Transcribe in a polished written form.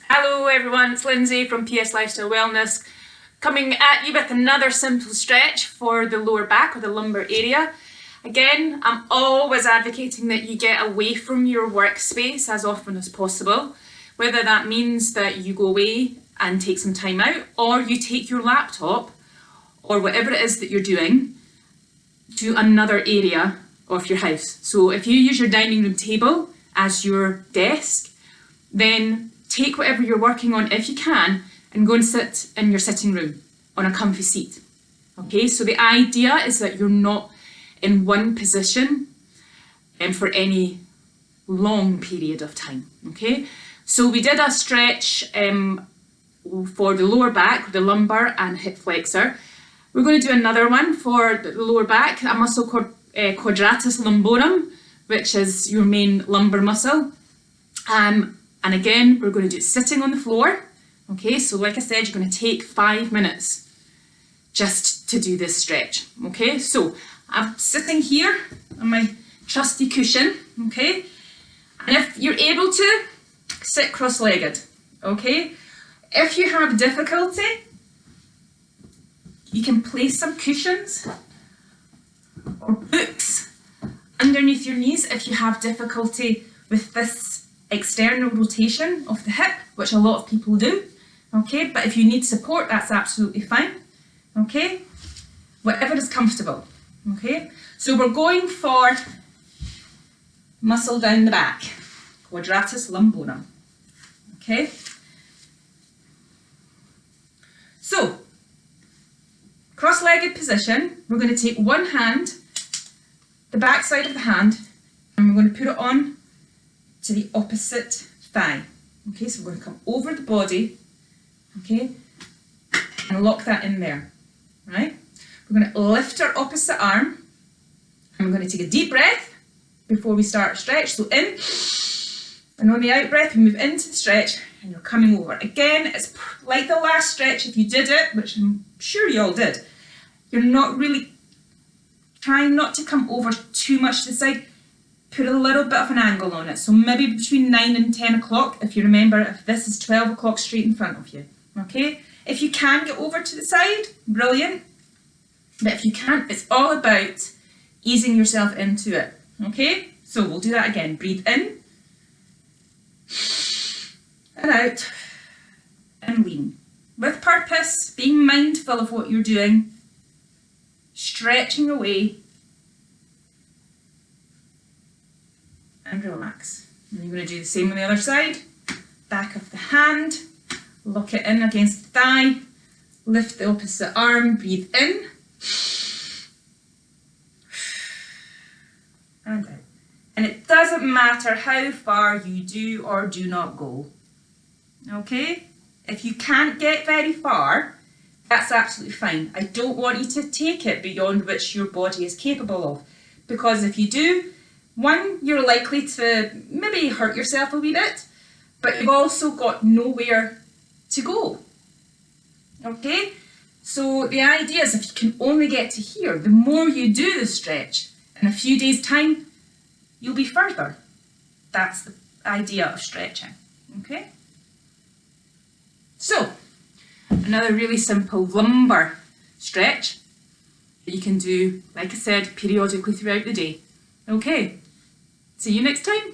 Hello everyone, it's Lindsay from PS Lifestyle Wellness, coming at you with another simple stretch for the lower back or the lumbar area. Again, I'm always advocating that you get away from your workspace as often as possible, whether that means that you go away and take some time out, or you take your laptop or whatever it is that you're doing to another area of your house. So if you use your dining room table as your desk, then take whatever you're working on, if you can, and go and sit in your sitting room on a comfy seat. Okay, so the idea is that you're not in one position for any long period of time. Okay, so we did a stretch for the lower back, the lumbar and hip flexor. We're going to do another one for the lower back, a muscle called Quadratus Lumborum, which is your main lumbar muscle. And again, we're going to do it sitting on the floor. Okay, so like I said, you're going to take 5 minutes just to do this stretch. Okay, so I'm sitting here on my trusty cushion. Okay, and if you're able to, sit cross-legged. Okay, if you have difficulty, you can place some cushions or books underneath your knees if you have difficulty with this external rotation of the hip, which a lot of people do. Okay, but if you need support, that's absolutely fine. Okay, whatever is comfortable. Okay, so we're going for muscle down the back, Quadratus Lumborum. Okay, so cross-legged position, we're going to take one hand, the back side of the hand, and we're going to put it on to the opposite thigh. Okay, so we're going to come over the body, okay, and lock that in there, right? We're going to lift our opposite arm, and we're going to take a deep breath before we start our stretch. So in, and on the out breath, we move into the stretch, and you're coming over. Again, it's like the last stretch, if you did it, which I'm sure you all did, you're not really trying not to come over too much to the side. Put a little bit of an angle on it, so maybe between 9 and 10 o'clock, if you remember, if this is 12 o'clock straight in front of you. Okay, if you can get over to the side, brilliant, but if you can't, it's all about easing yourself into it. Okay, so we'll do that again. Breathe in and out and lean with purpose, being mindful of what you're doing, stretching away and relax. And you're going to do the same on the other side. Back of the hand, lock it in against the thigh, lift the opposite arm, breathe in and out. And it doesn't matter how far you do or do not go. Okay? If you can't get very far, that's absolutely fine. I don't want you to take it beyond which your body is capable of, because if you do, one, you're likely to maybe hurt yourself a wee bit, but you've also got nowhere to go. Okay? So the idea is if you can only get to here, the more you do the stretch, in a few days' time, you'll be further. That's the idea of stretching. Okay? So, another really simple lumbar stretch that you can do, like I said, periodically throughout the day. Okay, see you next time.